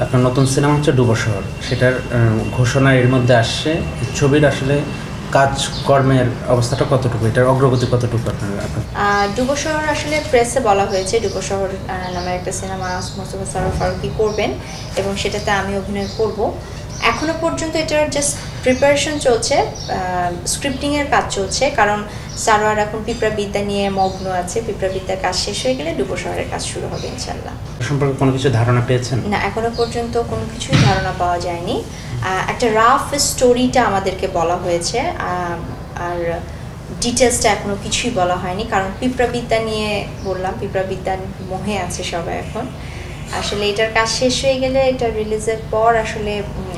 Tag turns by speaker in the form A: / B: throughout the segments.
A: আপনার নতুন সিনেমা হচ্ছে ডুবো শহর, সেটার ঘোষণা এর মধ্যে আসছে। ছবির আসলে কাজকর্মের অবস্থাটা কতটুকু, এটার অগ্রগতি কতটুকু আপনার?
B: ডুবো শহর আসলে প্রেসে বলা হয়েছে ডুবো শহর নামের একটা সিনেমা মোস্তফা সরোয়ার ফারুকী করবেন এবং সেটাতে আমি অভিনয় করব। এখনো পর্যন্ত এটার জাস্ট প্রিপারেশন চলছে, স্ক্রিপ্টিংয়ের কাজ চলছে, কারণ সারোয়ার এখন পিঁপড়াবিদ্যা নিয়ে মগ্ন আছে। পিঁপড়াবিদ্যার কাজ শেষ হয়ে গেলে ডুবো শহরের কাজ শুরু হবে ইনশাল্লাহ।
A: সম্পর্কে কোনো কিছু ধারণা পেয়েছেন?
B: না, এখনো পর্যন্ত কোনো কিছুই ধারণা পাওয়া যায়নি। একটা রাফ স্টোরিটা আমাদেরকে বলা হয়েছে, আর ডিটেলসটা এখনো কিছুই বলা হয়নি, কারণ পিঁপড়াবিদ্যা নিয়ে বললাম, পিঁপড়াবিদ্যার মোহে আছে সবাই এখন। আসলে এটার কাজ শেষ হয়ে গেলে এটা রিলিজের পর আসলে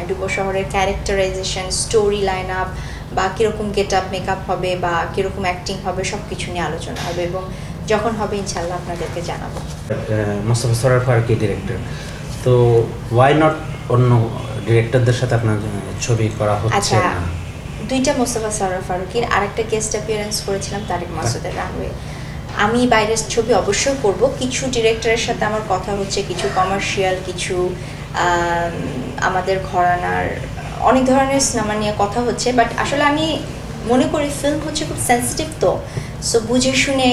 B: ডুবো শহরের ক্যারেক্টারাইজেশন, স্টোরি লাইন আপ বা কীরকম গেট আপ মেকআপ হবে বা কীরকম অ্যাক্টিং হবে সব কিছু নিয়ে আলোচনা হবে, এবং যখন হবে ইনশাল্লাহ আপনাদেরকে জানাবো।
A: মোস্তফা সরোয়ার ফারুকী ডিরেক্টর, তো ওয়াই নট অন্য ডিরেক্টরদের সাথে আপনার ছবি করা হচ্ছে না?
B: দুইটা মোস্তফা সরোয়ার ফারুকীর, আরেকটা গেস্ট অ্যাপিয়ারেন্স করেছিলাম তারেক মাসুদের রানওয়ে। আমি বাইরের ছবি অবশ্যই করব। কিছু ডিরেক্টরের সাথে আমার কথা হচ্ছে, কিছু কমার্শিয়াল, কিছু আমাদের ঘরানার অনেক ধরনের সিনেমা নিয়ে কথা হচ্ছে। বাট আসলে আমি মনে করি ফিল্ম হচ্ছে খুব সেন্সিটিভ, তো সো বুঝে শুনে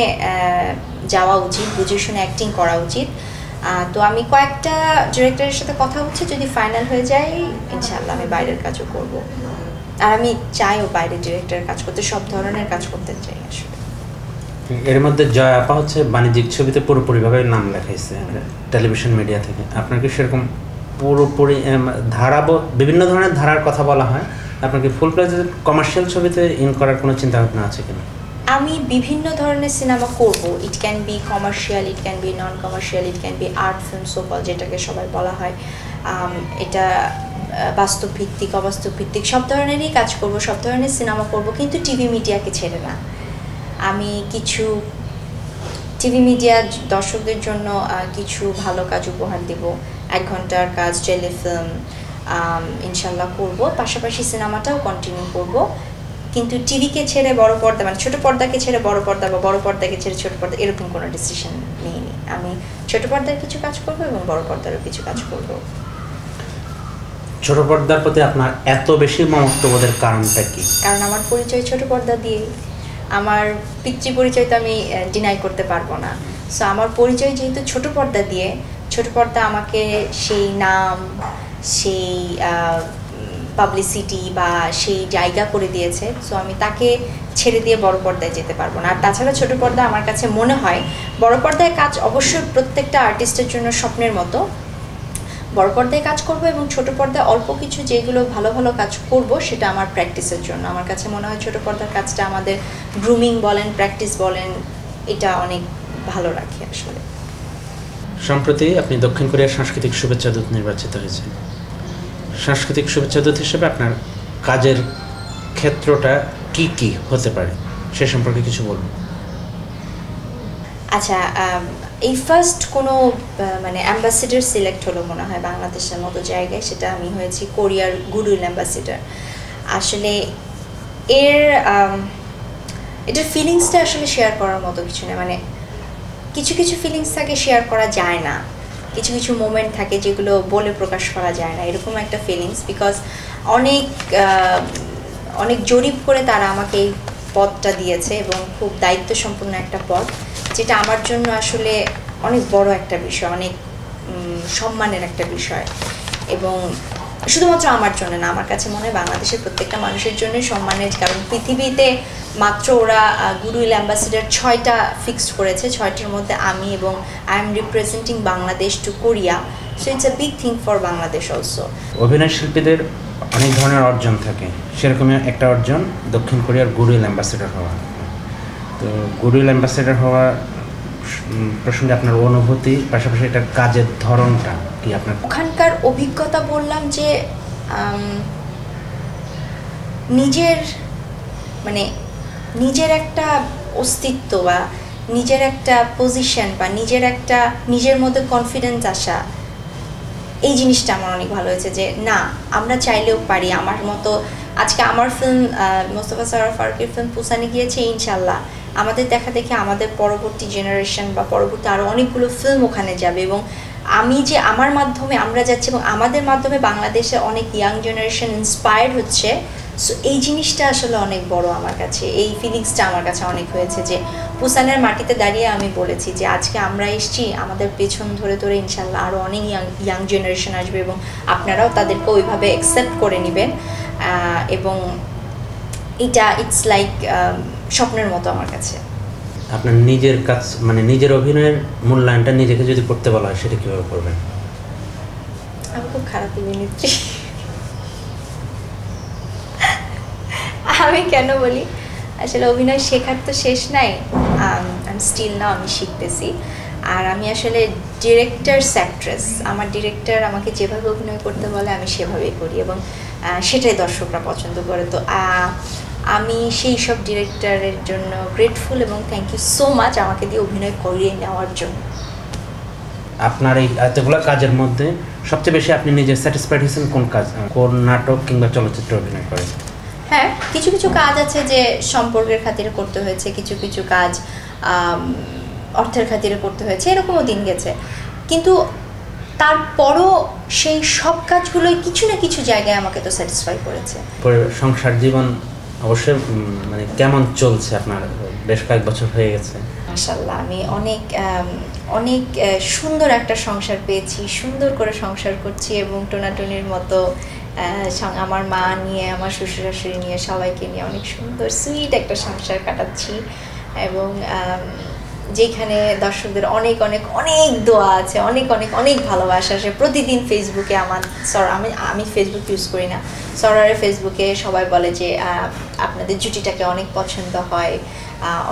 B: যাওয়া উচিত, বুঝে শুনে অ্যাক্টিং করা উচিত। তো আমি কয়েকটা ডিরেক্টরের সাথে কথা হচ্ছে, যদি ফাইনাল হয়ে যায় ইনশাআল্লাহ আমি বাইরের কাজও করব। আর আমি চাইও বাইরের ডিরেক্টরের কাজ করতে, সব ধরনের কাজ করতে চাই আসলে।
A: এর মধ্যে জয় আপা হচ্ছে বাণিজ্যিক ছবিতে পুরোপুরিভাবে নাম লেখাইছে টেলিভিশন মিডিয়া থেকে। আপনার কি সেরকম পুরোপুরি বিভিন্ন ধরনের ধারার কথা বলা হয়, আপনার কি ফুল প্লেজে কমার্শিয়াল ছবিতে ইন করার কোনো চিন্তা ভাবনা আছে কিনা?
B: আমি বিভিন্ন ধরনের সিনেমা করব। It can be commercial, it can be non commercial, it can be art film, so called যেটাকে সবাই বলা হয়। এটা বাস্তব ভিত্তিক, অবাস্তব ভিত্তিক সব ধরনেরই কাজ করব, সব ধরনের সিনেমা করব, কিন্তু টিভি মিডিয়াকে ছেড়ে না। আমি কিছু টিভি মিডিয়া দর্শকদের জন্য কিছু ভালো কাজ উপহার দেব। 1 ঘন্টার কাজ টেলিফিল্ম ইনশাল্লাহ করব, পাশাপাশি সিনেমাটাও কন্টিনিউ করব। কিন্তু টিভিকে ছেড়ে বড় পর্দা, মানে ছোট পর্দাকে ছেড়ে বড় পর্দা বা বড় পর্দাকে ছেড়ে ছোট পর্দা, এরকম কোনো ডিসিশন নিইনি। আমি ছোট পর্দার কিছু কাজ করব এবং বড় পর্দারও কিছু কাজ করব।
A: ছোট পর্দার প্রতি আপনার এত বেশি মমত্ববোধের কারণটা কি?
B: কারণ আমার পরিচয় ছোট পর্দা দিয়ে, আমার পিতৃ পরিচয় তো আমি ডিনাই করতে পারবো না। সো আমার পরিচয় যেহেতু ছোট পর্দা দিয়ে, ছোট পর্দা আমাকে সেই নাম, সেই পাবলিসিটি বা সেই জায়গা করে দিয়েছে। সো আমি তাকে ছেড়ে দিয়ে বড় পর্দায় যেতে পারবো না। আর তাছাড়া ছোট পর্দা আমার কাছে মনে হয়, বড় পর্দায় কাজ অবশ্যই প্রত্যেকটা আর্টিস্টের জন্য স্বপ্নের মতো। বড় পর্দায় কাজ করব এবং ছোট পর্দায় অল্প কিছু যেগুলো ভালো ভালো কাজ করব সেটা আমার প্র্যাকটিসের জন্য। আমার কাছে মনে হয় ছোট পর্দার কাজটা আমাদের গ্রুমিং বলেন, প্র্যাকটিস বলেন, এটা অনেক ভালো রাখে আসলে।
A: সম্প্রতি আপনি দক্ষিণ কোরিয়ার সাংস্কৃতিক শুভেচ্ছা দূত নির্বাচিত হয়েছেন। সাংস্কৃতিক শুভেচ্ছা দূত হিসেবে আপনার কাজের ক্ষেত্রটা কি কি হতে পারে সে সম্পর্কে কিছু বলুন।
B: আচ্ছা, এই ফার্স্ট কোনো মানে অ্যাম্বাসেডর সিলেক্ট হলো মনে হয় বাংলাদেশের মতো জায়গায়, সেটা আমি হয়েছি কোরিয়ার গুডউইল অ্যাম্বাসেডর। আসলে এটার ফিলিংসটা আসলে শেয়ার করার মতো কিছু না। মানে কিছু কিছু ফিলিংস থাকে শেয়ার করা যায় না, কিছু কিছু মোমেন্ট থাকে যেগুলো বলে প্রকাশ করা যায় না, এরকম একটা ফিলিংস। বিকজ অনেক জরিপ করে তারা আমাকে এই পদটা দিয়েছে এবং খুব দায়িত্ব সম্পন্ন একটা পদ, যেটা আমার জন্য আসলে অনেক বড় একটা বিষয়, অনেক সম্মানের একটা বিষয়। এবং শুধুমাত্র আমার জন্য না, আমার কাছে মনে হয় বাংলাদেশের প্রত্যেকটা মানুষের জন্যই সম্মানের। কারণ পৃথিবীতে মাত্র ওরা গুডউইল অ্যাম্বাসেডর 6টা ফিক্সড করেছে, 6টার মধ্যে আমি, এবং I am representing Bangladesh to Korea. So it's a big thing for Bangladesh also.
A: অভিনয় শিল্পীদের অনেক ধরনের অর্জন থাকে, সেরকমই একটা অর্জন দক্ষিণ কোরিয়ার গুডউইল অ্যাম্বাসেডর হওয়া। তো গুডউইল অ্যাম্বাসেডর হওয়া প্রসঙ্গে আপনার অনুভূতি, পাশাপাশি এটার কাজের ধরনটা কি আপনার?
B: ওখানকার অভিজ্ঞতা বললাম যে নিজের একটা অস্তিত্ব বা নিজের একটা পজিশন বা নিজের মধ্যে কনফিডেন্স আসা, এই জিনিসটা আমার অনেক ভালো হয়েছে। যে না, আমরা চাইলেও পারি। আমার মতো আজকে আমার ফিল্ম মোস্তফা সরোয়ার ফারুকীর ফিল্ম পুসানে গিয়েছে, ইনশাল্লাহ আমাদের দেখা দেখে আমাদের পরবর্তী জেনারেশন বা পরবর্তী আরও অনেকগুলো ফিল্ম ওখানে যাবে, এবং আমি যে আমার মাধ্যমে আমরা যাচ্ছি এবং আমাদের মাধ্যমে বাংলাদেশে অনেক ইয়াং জেনারেশন ইন্সপায়ার্ড হচ্ছে, সো এই জিনিসটা আসলে অনেক বড় আমার কাছে, এই ফিলিংসটা আমার কাছে অনেক হয়েছে যে পুসানের মাটিতে দাঁড়িয়ে আমি বলেছি যে আজকে আমরা এসেছি, আমাদের পেছন ধরে ধরে ইনশাল্লাহ আরও অনেক ইয়াং জেনারেশন আসবে এবং আপনারাও তাদেরকে ওইভাবে অ্যাকসেপ্ট করে নেবেন, এবং এটা ইটস লাইক স্বপ্নের মতো আমার কাছে।
A: আপনার নিজের কাজ মানে নিজের অভিনয়ের মূল্যায়নটা নিজেকে যদি করতে বলা হয় সেটা কীভাবে করবেন?
B: আমি খুব খারাপ অভিনেত্রী। আমি কেন বলি, আসলে অভিনয় শেখার তো শেষ নাই, স্টিল নাও আমি শিখতেছি। আর আমি আসলে ডিরেক্টরস অ্যাক্ট্রেস, আমার ডিরেক্টর আমাকে যেভাবে অভিনয় করতে বলে আমি সেভাবেই করি এবং সেটাই দর্শকরা পছন্দ করে। তো আমি সেই সব ডিরেক্টরের জন্য গ্রেটফুল এবং থ্যাংক ইউ সো মাচ আমাকে দিয়ে অভিনয় করিয়ে নেওয়ার জন্য।
A: আপনার এই এতগুলো কাজের মধ্যে সবচেয়ে বেশি আপনি নিজে স্যাটিসফাইড হয়েছেন কোন কাজ, কোন নাটক কিংবা চলচ্চিত্রে অভিনয় করে?
B: হ্যাঁ, কিছু কিছু কাজ আছে যে সম্পর্কের খাতিরে করতে হয়েছে, কিছু কিছু কাজ অর্থের খাতিরে করতে হয়েছে, এরকমও দিন গেছে। কিন্তু তারপরও সেই সব কাজগুলোই কিছু না কিছু জায়গায় আমাকে তো স্যাটিসফাই করেছে।
A: সংসার জীবন অবশ্যই মানে কেমন চলছে আপনার? বেশ কয়েক বছর হয়ে গেছে।
B: মাশাআল্লাহ, আমি অনেক সুন্দর একটা সংসার পেয়েছি, সুন্দর করে সংসার করছি এবং টোনাটুনির মতো আমার মা নিয়ে, আমার শ্বশুর শাশুড়ি নিয়ে, সবাইকে নিয়ে অনেক সুন্দর সুইট একটা সংসার কাটাচ্ছি। এবং যেখানে দর্শকদের অনেক অনেক অনেক দোয়া আছে, অনেক অনেক অনেক ভালোবাসা আসে প্রতিদিন ফেসবুকে। আমি ফেসবুক ইউজ করি না, সরারের ফেসবুকে সবাই বলে যে আপনাদের জুটিটাকে অনেক পছন্দ হয়,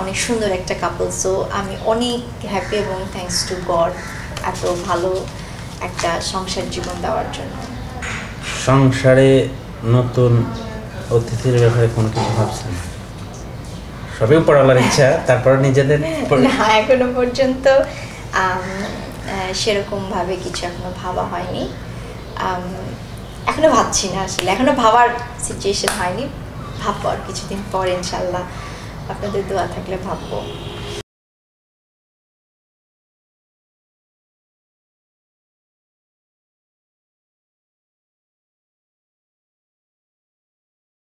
B: অনেক সুন্দর একটা কাপল। সো আমি অনেক হ্যাপি এবং থ্যাঙ্কস টু গড এত ভালো একটা সংসার জীবন দেওয়ার জন্য।
A: সংসারে নতুন অতিথির ব্যাপারে কোনো কিছু ভাবছেন? সবই পড়ালার ইচ্ছা, তারপর নিজেদের
B: না, এখনো পর্যন্ত সেরকমভাবে কিছু এখনো ভাবা হয়নি, এখনো ভাবছি না, আসলে এখনো ভাবার সিচুয়েশন হয়নি, ভাববো আর কিছুদিন পরে ইনশাল্লাহ, আপনাদের দোয়া থাকলে ভাববো।